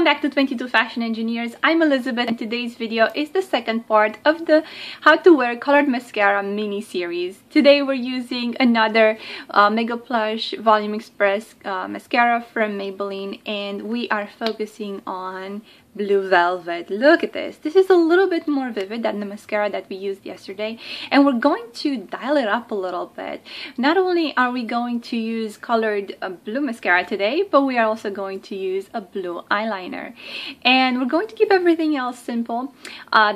back to 22 Fashion Engineers. I'm Elizabeth, and today's video is the second part of the How to Wear Colored Mascara mini series. Today we're using another Mega Plush Volume Express mascara from Maybelline, and we are focusing on Blue Velvet. Look at this. This is a little bit more vivid than the mascara that we used yesterday, and we're going to dial it up a little bit. Not only are we going to use colored blue mascara today, but we are also going to use a blue eyeliner, and we're going to keep everything else simple.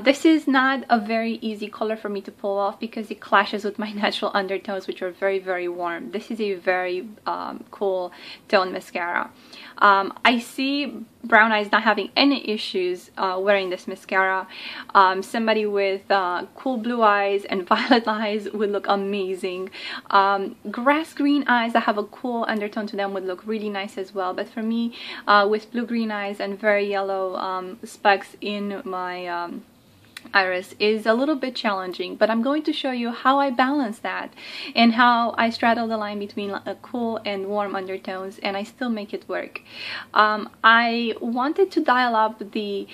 This is not a very easy color for me to pull off because it clashes with my natural undertones, which are very warm. This is a very cool tone mascara. I see brown eyes not having any issues wearing this mascara. Somebody with cool blue eyes and violet eyes would look amazing. Grass green eyes that have a cool undertone to them would look really nice as well, but for me, with blue green eyes and very yellow specks in my iris is a little bit challenging, but I'm going to show you how I balance that and how I straddle the line between cool and warm undertones, and I still make it work. I wanted to dial up the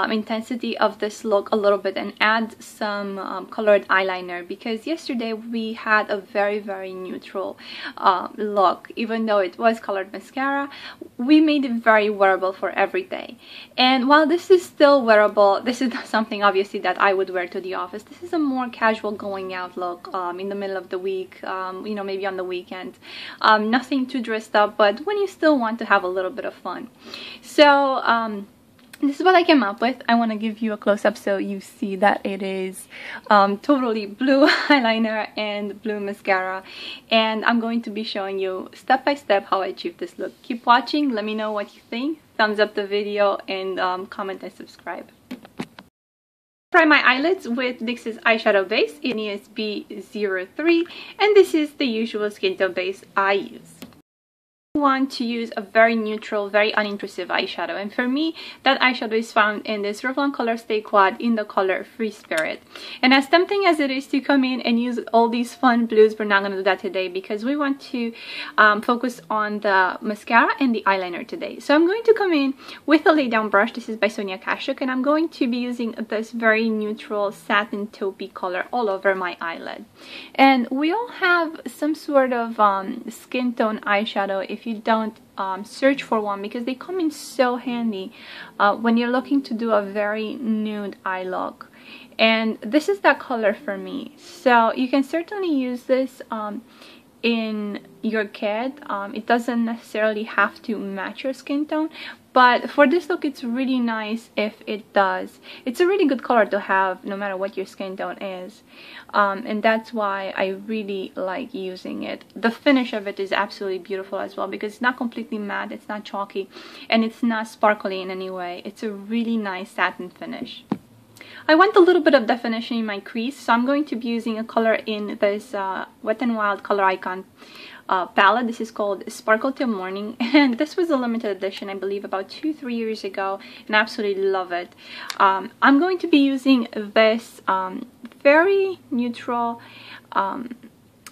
intensity of this look a little bit and add some colored eyeliner, because yesterday we had a very neutral look. Even though it was colored mascara, we made it very wearable for every day. And while this is still wearable, this is not something obviously that I would wear to the office. This is a more casual going out look in the middle of the week, you know, maybe on the weekend. Nothing too dressed up, but when you still want to have a little bit of fun. So this is what I came up with. I want to give you a close-up so you see that it is totally blue eyeliner and blue mascara, and I'm going to be showing you step by step how I achieve this look. Keep watching, let me know what you think, thumbs up the video, and comment and subscribe. Prime my eyelids with NYX's eyeshadow base in B56, and this is the usual skin tone base I use. I want to use a very neutral, very unintrusive eyeshadow, and for me that eyeshadow is found in this Revlon ColorStay quad in the color Free Spirit. And as tempting as it is to come in and use all these fun blues, we're not going to do that today because we want to focus on the mascara and the eyeliner today. So I'm going to come in with a lay down brush. This is by Sonia Kashuk, and I'm going to be using this very neutral satin taupey color all over my eyelid. And we all have some sort of skin tone eyeshadow if you don't search for one, because they come in so handy when you're looking to do a very nude eye look. And this is that color for me. So you can certainly use this in your kit. It doesn't necessarily have to match your skin tone, but for this look it's really nice if it does. It's a really good color to have no matter what your skin tone is, and that's why I really like using it. The finish of it is absolutely beautiful as well, because it's not completely matte, it's not chalky, and it's not sparkly in any way. It's a really nice satin finish. I want a little bit of definition in my crease, so I'm going to be using a color in this Wet n Wild Color Icon palette. This is called Sparkle Till Morning, and this was a limited edition, I believe about 2-3 years ago, and I absolutely love it. I'm going to be using this very neutral,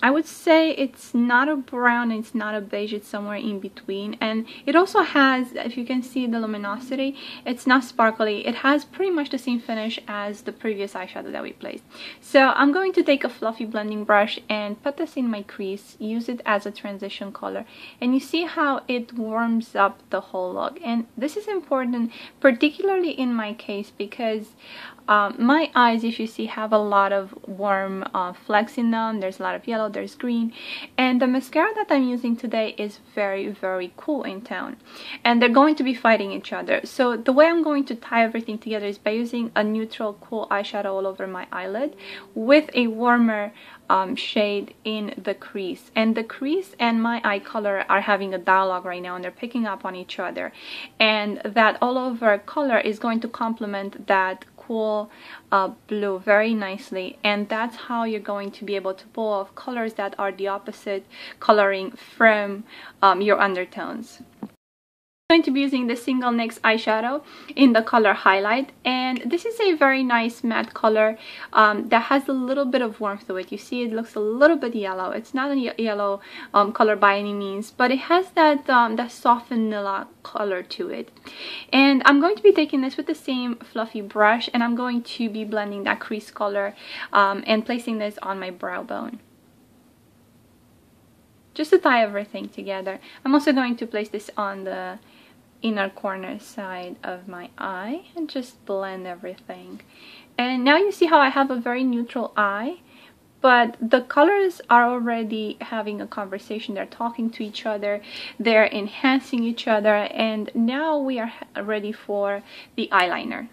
I would say it's not a brown, it's not a beige, it's somewhere in between. And it also has, if you can see the luminosity, it's not sparkly. It has pretty much the same finish as the previous eyeshadow that we placed. So I'm going to take a fluffy blending brush and put this in my crease, use it as a transition color, and you see how it warms up the whole look. And this is important, particularly in my case, because my eyes, if you see, have a lot of warm flecks in them. There's a lot of yellow, there's green, and the mascara that I'm using today is very cool in tone, and they're going to be fighting each other. So the way I'm going to tie everything together is by using a neutral cool eyeshadow all over my eyelid with a warmer shade in the crease. And the crease and my eye color are having a dialogue right now, and they're picking up on each other, and that all over color is going to complement that cool blue very nicely, and that's how you're going to be able to pull off colors that are the opposite coloring from your undertones. Going to be using the single NYX eyeshadow in the color Highlight, and this is a very nice matte color that has a little bit of warmth to it. You see it looks a little bit yellow. It's not a yellow color by any means, but it has that that soft vanilla color to it. And I'm going to be taking this with the same fluffy brush, and I'm going to be blending that crease color and placing this on my brow bone, just to tie everything together. I'm also going to place this on the inner corner side of my eye and just blend everything. And now you see how I have a very neutral eye, but the colors are already having a conversation. They're talking to each other, they're enhancing each other, and now we are ready for the eyeliner.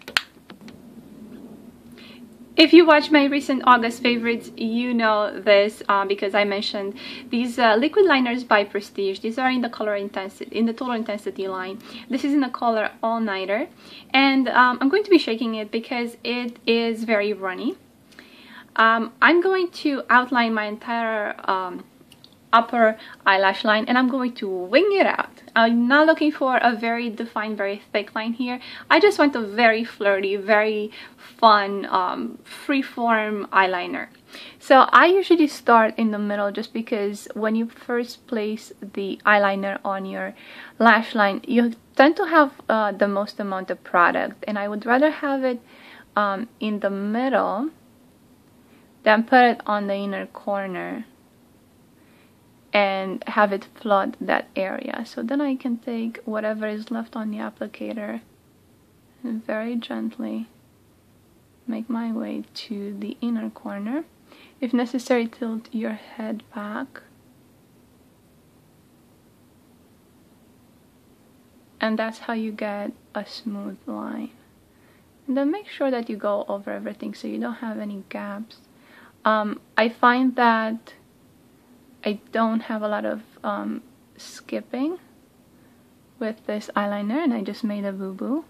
If you watch my recent August favorites, you know this because I mentioned these liquid liners by Prestige. These are in the color intensity, in the total intensity line. This is in the color All Nighter, and I'm going to be shaking it because it is very runny. I'm going to outline my entire upper eyelash line, and I'm going to wing it out. I'm not looking for a very defined, very thick line here. I just want a very flirty, very fun, freeform eyeliner. So I usually start in the middle, just because when you first place the eyeliner on your lash line, you tend to have the most amount of product, and I would rather have it in the middle than put it on the inner corner and have it flood that area. So then I can take whatever is left on the applicator and very gently make my way to the inner corner. If necessary, tilt your head back, and that's how you get a smooth line. And then make sure that you go over everything so you don't have any gaps. I find that I don't have a lot of skipping with this eyeliner, and I just made a boo-boo,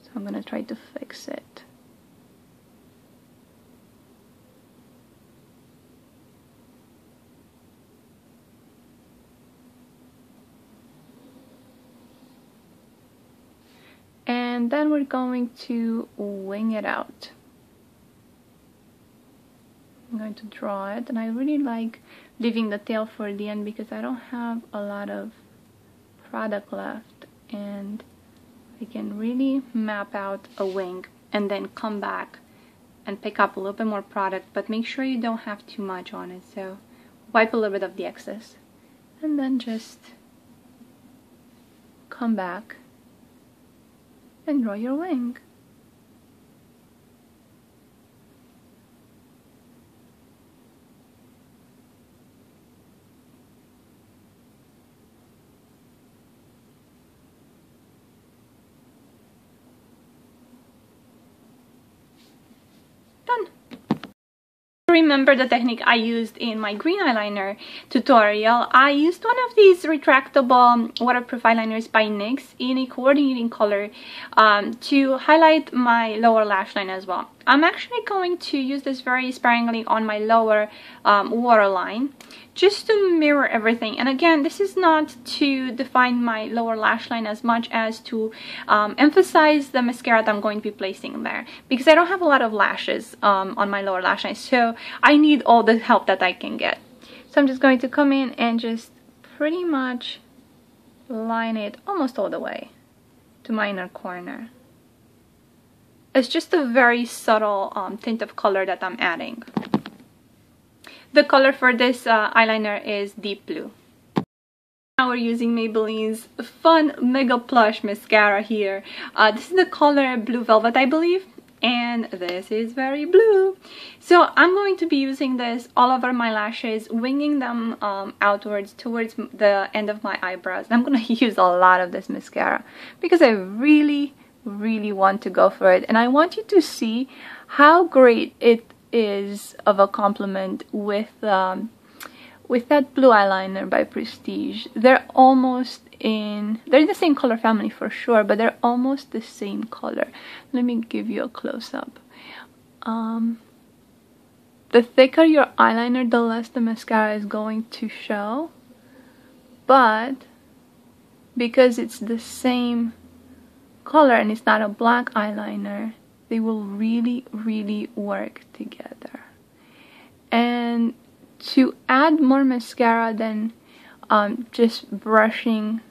so I'm gonna try to fix it. And then we're going to wing it out. I'm going to draw it, and I really like leaving the tail for the end because I don't have a lot of product left, and I can really map out a wing and then come back and pick up a little bit more product, but make sure you don't have too much on it. So wipe a little bit of the excess and then just come back and draw your wing. Done. Remember the technique I used in my green eyeliner tutorial. I used one of these retractable waterproof eyeliners by NYX in a coordinating color to highlight my lower lash line as well. I'm actually going to use this very sparingly on my lower waterline, just to mirror everything. And again, this is not to define my lower lash line as much as to emphasize the mascara that I'm going to be placing there, because I don't have a lot of lashes on my lower lash line, so I need all the help that I can get. So I'm just going to come in and just pretty much line it almost all the way to my inner corner. It's just a very subtle tint of color that I'm adding. The color for this eyeliner is deep blue. Now we're using Maybelline's fun Mega Plush mascara here. This is the color Blue Velvet, I believe, and this is very blue. So I'm going to be using this all over my lashes, winging them outwards towards the end of my eyebrows. And I'm going to use a lot of this mascara because I really want to go for it, and I want you to see how great it is of a complement with that blue eyeliner by Prestige. They're in the same color family for sure, but they're almost the same color. Let me give you a close-up. The thicker your eyeliner, the less the mascara is going to show, but because it's the same color and it's not a black eyeliner, they will really work together. And to add more mascara than just brushing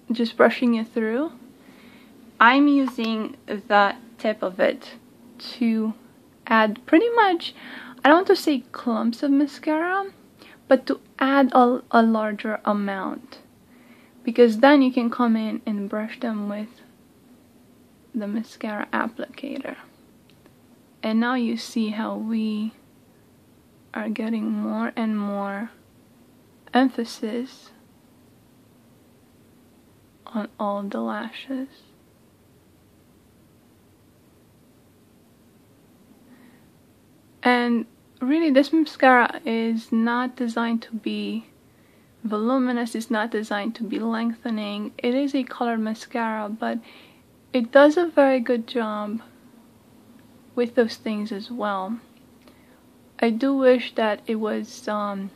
it through, I'm using the tip of it to add pretty much, I don't want to say clumps of mascara, but to add a larger amount, because then you can come in and brush them with the mascara applicator. And now you see how we are getting more and more emphasis on all the lashes. And really, this mascara is not designed to be voluminous, it's not designed to be lengthening. It is a colored mascara, but it does a very good job with those things as well. I do wish that it was a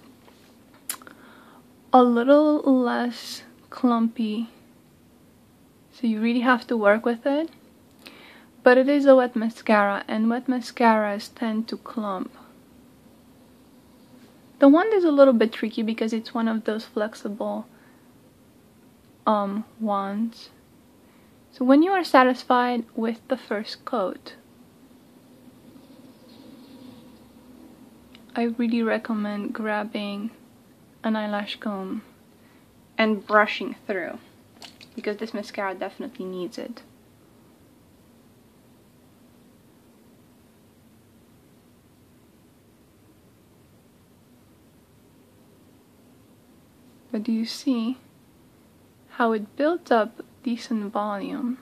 little less clumpy, so you really have to work with it. But it is a wet mascara, and wet mascaras tend to clump. The wand is a little bit tricky because it's one of those flexible wands. So when you are satisfied with the first coat, I really recommend grabbing an eyelash comb and brushing through, because this mascara definitely needs it. But do you see how it builds up decent volume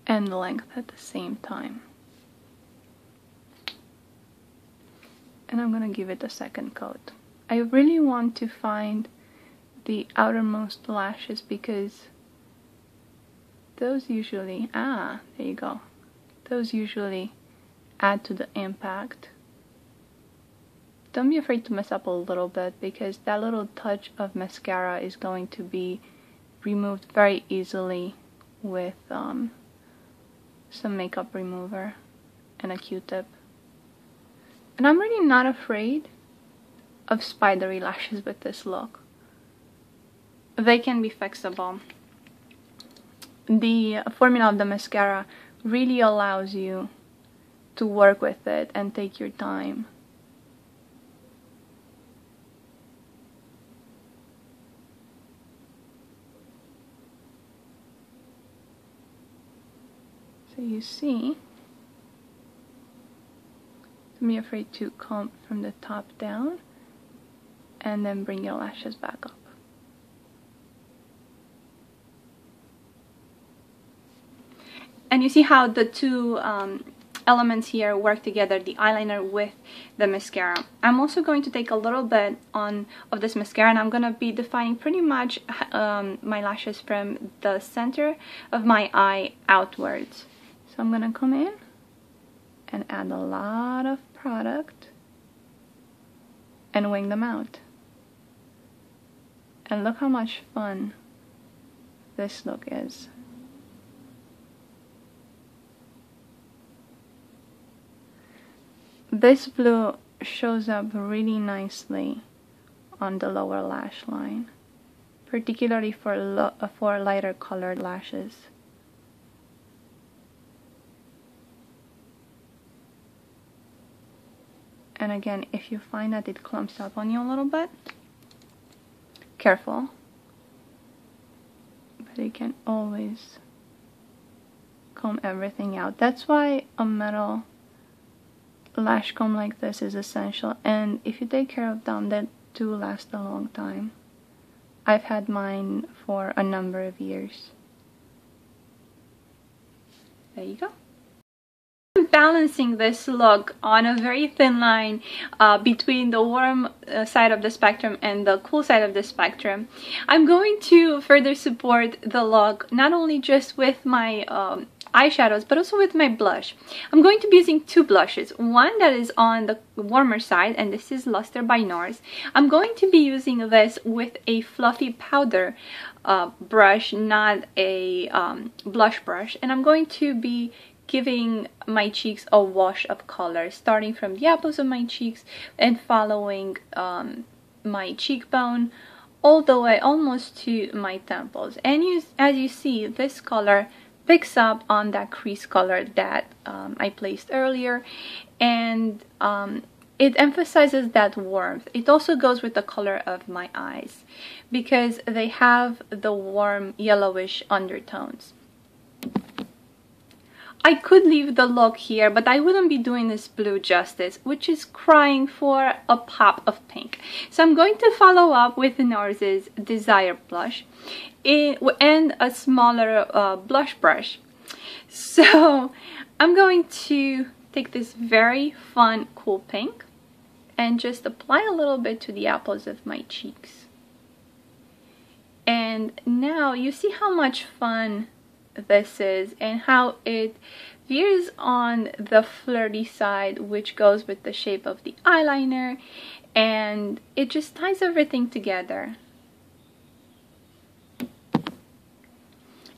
and length at the same time? And I'm gonna give it a second coat. I really want to find the outermost lashes, because those usually, there you go, those usually add to the impact. Don't be afraid to mess up a little bit, because that little touch of mascara is going to be removed very easily with some makeup remover and a Q-tip. And I'm really not afraid of spidery lashes with this look. They can be fixable. The formula of the mascara really allows you to work with it and take your time. So you see, don't be afraid to comb from the top down and then bring your lashes back up. And you see how the two elements here work together, the eyeliner with the mascara. I'm also going to take a little bit of this mascara, and I'm going to be defining pretty much my lashes from the center of my eye outwards. So I'm going to come in and add a lot of product and wing them out. And look how much fun this look is. This blue shows up really nicely on the lower lash line, particularly for lighter colored lashes. And again, if you find that it clumps up on you a little bit, careful. But you can always comb everything out. That's why a metal lash comb like this is essential, and if you take care of them, they do last a long time. I've had mine for a number of years. There you go. I'm balancing this look on a very thin line between the warm side of the spectrum and the cool side of the spectrum. I'm going to further support the look not only just with my eyeshadows, but also with my blush. I'm going to be using two blushes. One that is on the warmer side, and this is Luster by NARS. I'm going to be using this with a fluffy powder brush, not a blush brush, and I'm going to be giving my cheeks a wash of color, starting from the apples of my cheeks and following my cheekbone all the way almost to my temples. And as you see, this color picks up on that crease color that I placed earlier, and it emphasizes that warmth. It also goes with the color of my eyes because they have the warm yellowish undertones. I could leave the look here, but I wouldn't be doing this blue justice, which is crying for a pop of pink. So I'm going to follow up with NARS's Desire blush and a smaller blush brush. So I'm going to take this very fun, cool pink and just apply a little bit to the apples of my cheeks. And now you see how much fun this is and how it veers on the flirty side, which goes with the shape of the eyeliner, and it just ties everything together.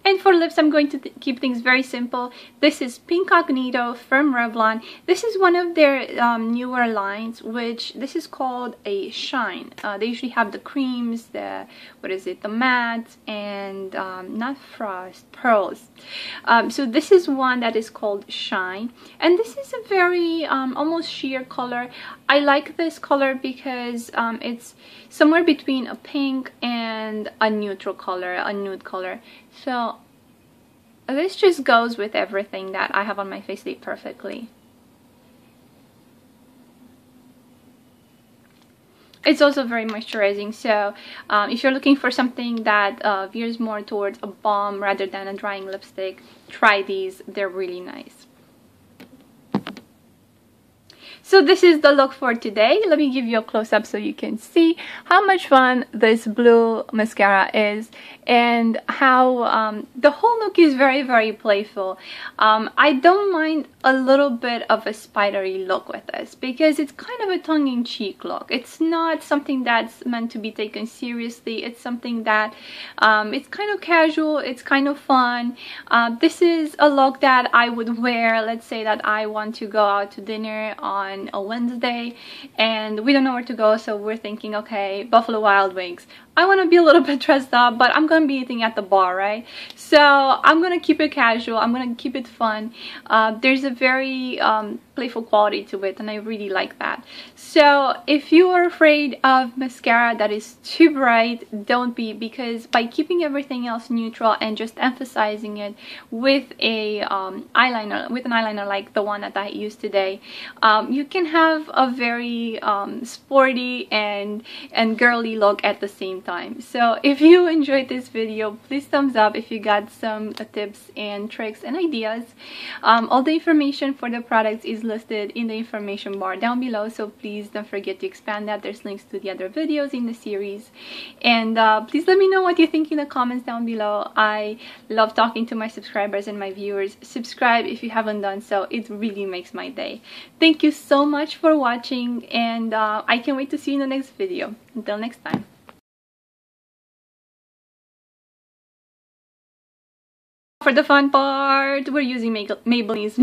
And for lips, I'm going to keep things very simple. This is Pinkcognito from Revlon. This is one of their newer lines, which this is called a shine. They usually have the creams, the mattes, and not frost, pearls. So this is one that is called shine, and this is a very almost sheer color. I like this color because it's somewhere between a pink and a neutral color, a nude color. So this just goes with everything that I have on my face perfectly. It's also very moisturizing, so if you're looking for something that veers more towards a balm rather than a drying lipstick, try these. They're really nice. So this is the look for today. Let me give you a close-up so you can see how much fun this blue mascara is and how the whole look is very, very playful. I don't mind a little bit of a spidery look with this because it's kind of a tongue-in-cheek look. It's not something that's meant to be taken seriously. It's something that it's kind of casual, it's kind of fun. This is a look that I would wear, let's say that I want to go out to dinner on a Wednesday and we don't know where to go, so we're thinking, okay, Buffalo Wild Wings. I want to be a little bit dressed up, but I'm going to be eating at the bar, right? So I'm going to keep it casual. I'm going to keep it fun. There's a very playful quality to it, and I really like that. So if you are afraid of mascara that is too bright, don't be, because by keeping everything else neutral and just emphasizing it with a eyeliner, with an eyeliner like the one that I used today, you can have a very sporty and girly look at the same time. So if you enjoyed this video, please thumbs up if you got some tips and tricks and ideas. All the information for the products is listed in the information bar down below, so please don't forget to expand that. There's links to the other videos in the series, and please let me know what you think in the comments down below. I love talking to my subscribers and my viewers. Subscribe if you haven't done so. It really makes my day. Thank you so much for watching, and I can't wait to see you in the next video. Until next time. For the fun part, we're using Maybelline's